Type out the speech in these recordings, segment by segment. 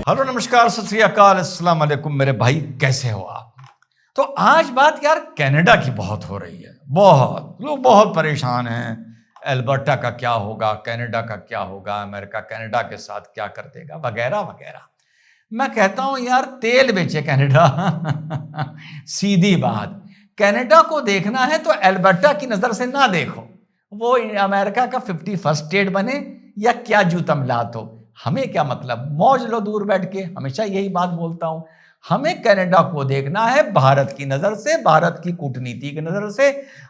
Hello नमस्कार सत श्री अकाल अस्सलाम वालेकुम मेरे भाई, कैसे हो आप। तो आज बात यार कनाडा की बहुत हो रही है। बहुत लोग बहुत परेशान हैं। अल्बर्टा का क्या होगा, कनाडा का क्या होगा, अमेरिका कनाडा के साथ क्या कर देगा, वगैरह वगैरह। मैं कहता हूं यार तेल बेचे कनाडा। सीधी बात। कनाडा को देखना है तो अल्बर्टा की नजर से ना देखो, वो अमेरिका का 51st स्टेट बने या क्या जूता मिलात हो, हमें क्या मतलब, मौज लो दूर बैठ के। हमेशा यही बात बोलता हूं, हमें कनाडा को देखना है भारत की नजर से, भारत की कूटनीति की नजर से,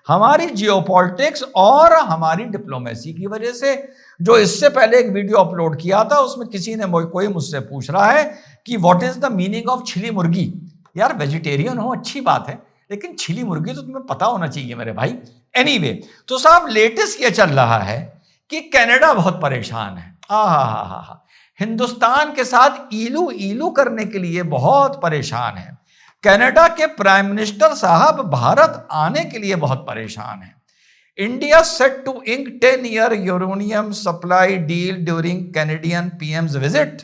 हमारी जियोपॉलिटिक्स और हमारी डिप्लोमेसी की वजह से। जो इससे पहले एक वीडियो अपलोड किया था उसमें किसी ने कोई मुझसे पूछ रहा है कि what is the meaning of छिली मुर्गी। यार वेजिटेरियन हो अच्छी बात है, लेकिन छिली मुर्गी तो तुम्हें पता होना चाहिए मेरे भाई। एनीवे, तो साहब लेटेस्ट ये चल रहा है कि कनाडा बहुत परेशान है। हा हिंदुस्तान के साथ ईलू ईलू करने के लिए बहुत परेशान है। कनाडा के प्राइम मिनिस्टर साहब भारत आने के लिए बहुत परेशान है। India set to ink 10-year uranium supply deal during Canadian PM's visit.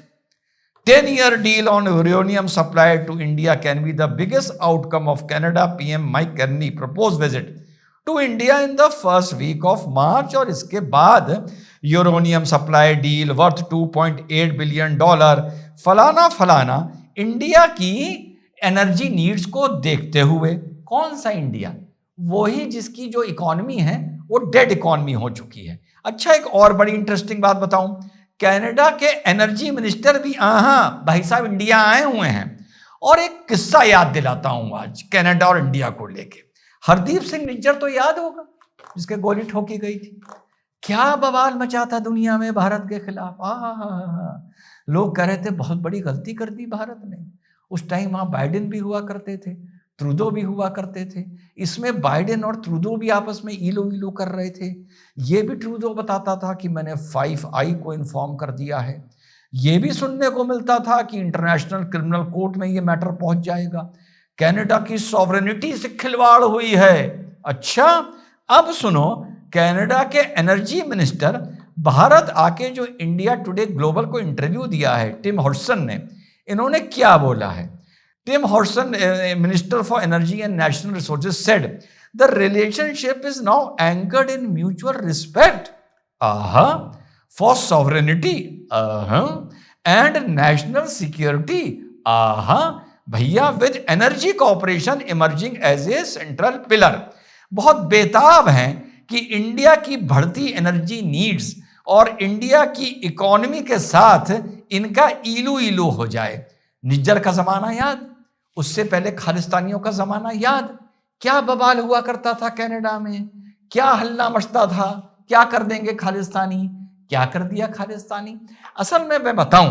10-year deal on uranium supply to India can be the biggest outcome of Canada PM Mike Carney proposed visit to India in the first week of March। और इसके बाद uranium supply deal worth $2.8 billion फलाना फलाना। India की energy needs को देखते हुए, कौन सा इंडिया, वही जिसकी जो इकोनॉमी है वो डेड इकोनॉमी हो चुकी है। अच्छा, एक और बड़ी इंटरेस्टिंग बात बताऊं, कनाडा के एनर्जी मिनिस्टर भी भाई साहब इंडिया आए हुए हैं। और एक किस्सा याद दिलाता हूं आज कनाडा और इंडिया को लेके। हरदीप सिंह निज्जर तो याद होगा, जिसके गोली ठोकी गई थी। क्या बवाल मचा था दुनिया में भारत के खिलाफ। लोग कह रहे थे बहुत बड़ी गलती कर दी भारत ने। उस टाइम वहां बाइडेन भी हुआ करते थे, ट्रूडो भी हुआ करते थे। इसमें बाइडेन और ट्रूडो भी आपस में ईलो ईलो कर रहे थे। ये भी ट्रूडो बताता था कि मैंने 5I को इन्फॉर्म कर दिया है। ये भी सुनने को मिलता था कि इंटरनेशनल क्रिमिनल कोर्ट में ये मैटर पहुंच जाएगा। कनाडा की सॉवरेनिटी से खिलवाड़ हुई है। अच्छा, अब सुनो, कनाडा के एनर्जी मिनिस्टर भारत आके जो इंडिया टुडे ग्लोबल को इंटरव्यू दिया है, टिम हॉडसन ने, इन्होंने क्या बोला है। Tim Horton, Minister for Energy and National Resources, said the relationship is now anchored in mutual respect for sovereignty and national security भैया, with energy cooperation emerging as a central pillar। बहुत बेताब हैं कि इंडिया की बढ़ती energy needs और India की economy के साथ इनका ईलू ईलू हो जाए। निज्जर का जमाना याद, उससे पहले खालिस्तानियों का जमाना याद। क्या बवाल हुआ करता था कनाडा में, क्या हल्ला मचता था, क्या कर देंगे खालिस्तानी, क्या कर दिया खालिस्तानी। असल में मैं बताऊं,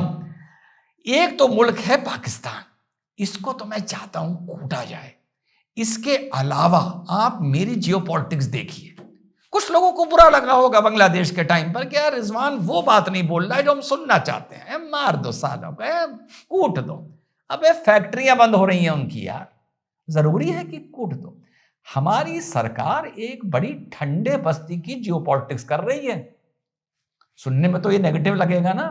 एक तो मुल्क है पाकिस्तान, इसको तो मैं चाहता हूं कूटा जाए। इसके अलावा आप मेरी जियोपॉलिटिक्स देखिए। कुछ लोगों को बुरा लगा होगा बांग्लादेश के टाइम पर कि यार रिजवान वो बात नहीं बोल रहा है जो हम सुनना चाहते हैं, मार दो सालों को, कूट दो। अबे फैक्ट्रियां बंद हो रही हैं उनकी, यार जरूरी है कि कूट दो। हमारी सरकार एक बड़ी ठंडे बस्ती की जियोपॉलिटिक्स कर रही है। सुनने में तो ये नेगेटिव लगेगा ना।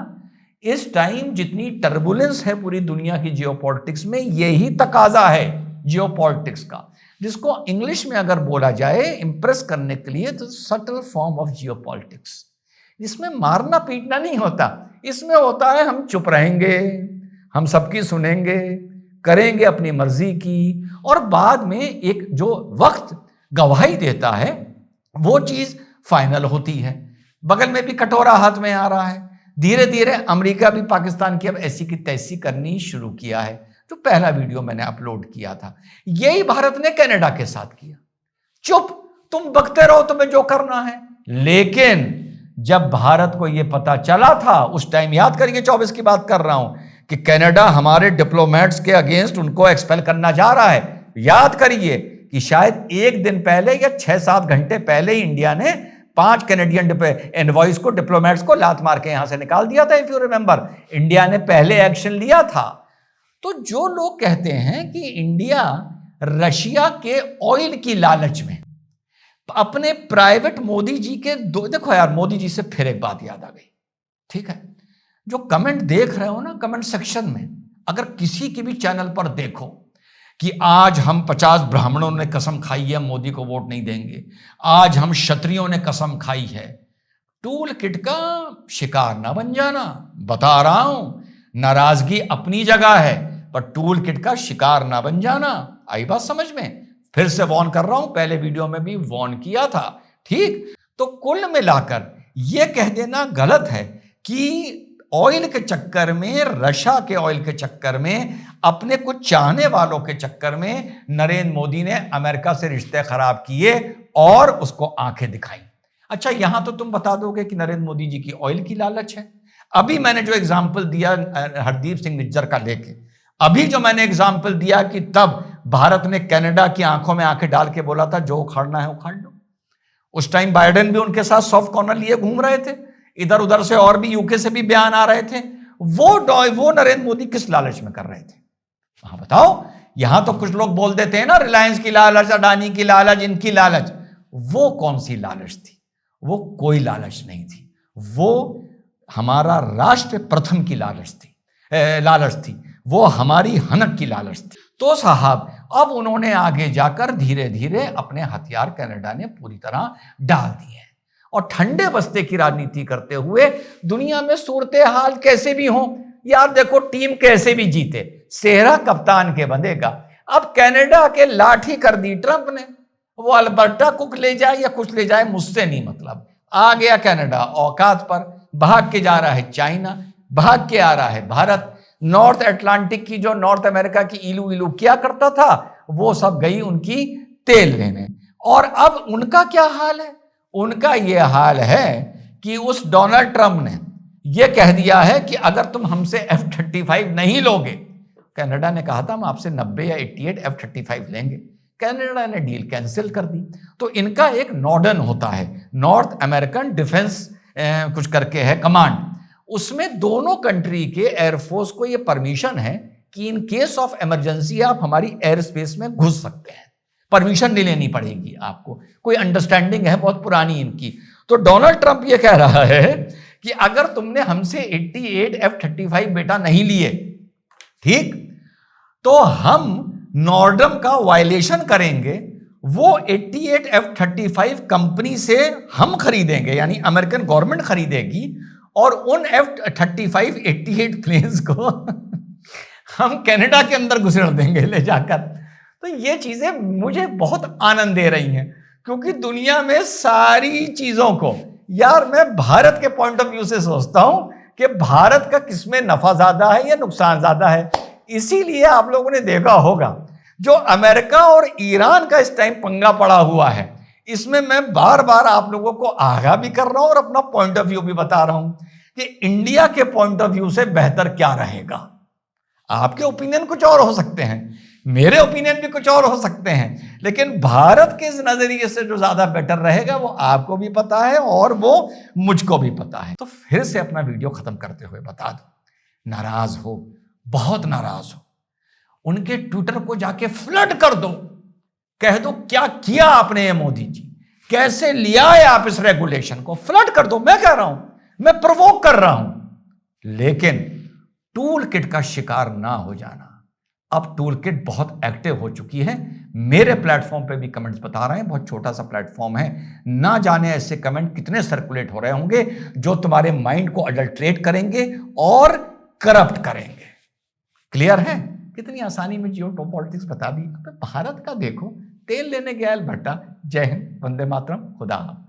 इस टाइम जितनी टर्बुलेंस है पूरी दुनिया की जियोपॉलिटिक्स में, यही तकाजा है जियोपॉलिटिक्स का, जिसको इंग्लिश में अगर बोला जाए इंप्रेस करने के लिए तो सटल फॉर्म ऑफ जियोपॉलिटिक्स। इसमें मारना पीटना नहीं होता, इसमें होता है हम चुप रहेंगे, हम सबकी सुनेंगे, करेंगे अपनी मर्जी की, और बाद में एक जो वक्त गवाही देता है वो चीज फाइनल होती है। बगल में भी कटोरा हाथ में आ रहा है। धीरे धीरे अमेरिका भी पाकिस्तान की अब ऐसी की तैसी करनी शुरू किया है। जो पहला वीडियो मैंने अपलोड किया था, यही भारत ने कनाडा के साथ किया। चुप, तुम बकते रहो, तुम्हें जो करना है। लेकिन जब भारत को यह पता चला था, उस टाइम याद करिए 24 की बात कर रहा हूं, कि कनाडा हमारे डिप्लोमेट्स के अगेंस्ट उनको एक्सपेल करना जा रहा है। याद करिए कि शायद एक दिन पहले या 6-7 घंटे पहले ही इंडिया ने 5 कैनेडियन एनवॉइस को, डिप्लोमेट्स को लात मार के यहां से निकाल दिया था। इफ यू रिमेंबर, इंडिया ने पहले एक्शन लिया था। तो जो लोग कहते हैं कि इंडिया रशिया के ऑयल की लालच में अपने प्राइवेट मोदी जी के देखो यार, मोदी जी से फिर एक बात याद आ गई, ठीक है। जो कमेंट देख रहे हो ना कमेंट सेक्शन में, अगर किसी के भी चैनल पर देखो कि आज हम 50 ब्राह्मणों ने कसम खाई है मोदी को वोट नहीं देंगे, आज हम क्षत्रियों ने कसम खाई है, टूल किट का शिकार ना बन जाना। बता रहा हूं, नाराजगी अपनी जगह है पर टूल किट का शिकार ना बन जाना। आई बात समझ में? फिर से वॉर्न कर रहा हूं, पहले वीडियो में भी वॉर्न किया था। ठीक, तो कुल मिलाकर यह कह देना गलत है कि ऑयल के चक्कर में, रशिया के ऑयल के चक्कर में, अपने कुछ चाहने वालों के चक्कर में नरेंद्र मोदी ने अमेरिका से रिश्ते खराब किए और उसको आंखें दिखाई। अच्छा, यहां तो तुम बता दोगे कि नरेंद्र मोदी जी की ऑयल की लालच है। अभी मैंने जो एग्जाम्पल दिया हरदीप सिंह निज्जर का लेके, अभी जो मैंने एग्जाम्पल दिया कि तब भारत ने कनाडा की आंखों में आंखें डाल के बोला था जो उखाड़ना है उखाड़ लो। उस टाइम बाइडेन भी उनके साथ सॉफ्ट कॉर्नर लिए घूम रहे थे, इधर उधर से और भी यूके से भी बयान आ रहे थे। वो नरेंद्र मोदी किस लालच में कर रहे थे? हाँ बताओ। यहां तो कुछ लोग बोल देते हैं ना, रिलायंस की लालच, अडानी की लालच, इनकी लालच। वो कौन सी लालच थी? वो कोई लालच नहीं थी, वो हमारा राष्ट्र प्रथम की लालच थी, वो हमारी हनक की लालच थी। तो साहब अब उन्होंने आगे जाकर धीरे धीरे अपने हथियार कनाडा ने पूरी तरह डाल दिए हैं और ठंडे बस्ते की राजनीति करते हुए दुनिया में सूरत हाल कैसे भी हो, यार देखो टीम कैसे भी जीते, सेहरा कप्तान के बंधेगा। अब कनाडा के लाठी कर दी ट्रंप ने, वो अल्बर्टा कुक ले जाए या कुछ ले जाए, मुझसे नहीं मतलब। आ गया कनाडा औकात पर, भाग के जा रहा है चाइना, भाग के आ रहा है भारत। नॉर्थ अटलांटिक की, जो नॉर्थ अमेरिका की इलू इलू किया करता था, वो सब गई उनकी तेल लेने। और अब उनका क्या हाल है? उनका यह हाल है कि उस डोनाल्ड ट्रंप ने यह कह दिया है कि अगर तुम हमसे F-35 नहीं लोगे, कनाडा ने कहा था हम आपसे 90 या 88 F-35 लेंगे, कनाडा ने डील कैंसिल कर दी। तो इनका एक नॉर्डर्न होता है, नॉर्थ अमेरिकन डिफेंस कुछ करके है कमांड, उसमें दोनों कंट्री के एयरफोर्स को यह परमिशन है कि इन केस ऑफ इमरजेंसी आप हमारी एयर स्पेस में घुस सकते हैं, परमिशन नहीं लेनी पड़ेगी आपको, कोई अंडरस्टैंडिंग है बहुत पुरानी इनकी। तो डोनाल्ड ट्रंप ये कह रहा है कि अगर तुमने हमसे 88 F-35 बेटा नहीं लिए, ठीक, तो हम नॉर्डर्न का वायलेशन करेंगे, वो 88 F-35 कंपनी से हम खरीदेंगे, यानी अमेरिकन गवर्नमेंट खरीदेगी, और उन F-35 88 प्लेन्स को हम कनाडा के अंदर घुसेड़ देंगे ले जाकर। तो ये चीजें मुझे बहुत आनंद दे रही हैं, क्योंकि दुनिया में सारी चीजों को, यार मैं भारत के पॉइंट ऑफ व्यू से सोचता हूं कि भारत का किसमें नफा ज्यादा है या नुकसान ज्यादा है। इसीलिए आप लोगों ने देखा होगा जो अमेरिका और ईरान का इस टाइम पंगा पड़ा हुआ है, इसमें मैं बार बार आप लोगों को आगाह भी कर रहा हूं और अपना पॉइंट ऑफ व्यू भी बता रहा हूं कि इंडिया के पॉइंट ऑफ व्यू से बेहतर क्या रहेगा। आपके ओपिनियन कुछ और हो सकते हैं, मेरे ओपिनियन भी कुछ और हो सकते हैं, लेकिन भारत के इस नजरिए से जो ज्यादा बेटर रहेगा वो आपको भी पता है और वो मुझको भी पता है। तो फिर से अपना वीडियो खत्म करते हुए बता दो, नाराज हो, बहुत नाराज हो, उनके ट्विटर को जाके फ्लड कर दो, कह दो क्या किया आपने ये मोदी जी, कैसे लिया है आप इस रेगुलेशन को, फ्लड कर दो। मैं कह रहा हूं, मैं प्रोवोक कर रहा हूं, लेकिन टूल किट का शिकार ना हो जाना। अब टूल किट बहुत एक्टिव हो चुकी है, मेरे प्लेटफॉर्म पे भी कमेंट्स बता रहे हैं, बहुत छोटा सा प्लेटफॉर्म है, ना जाने ऐसे कमेंट कितने सर्कुलेट हो रहे होंगे जो तुम्हारे माइंड को अडल्ट्रेट करेंगे और करप्ट करेंगे। क्लियर है? कितनी आसानी में जियो पॉलिटिक्स बता दी। भारत का देखो, तेल लेने गया अल्बर्टा। जय हिंद, वंदे मातरम, खुदा हाफिज़।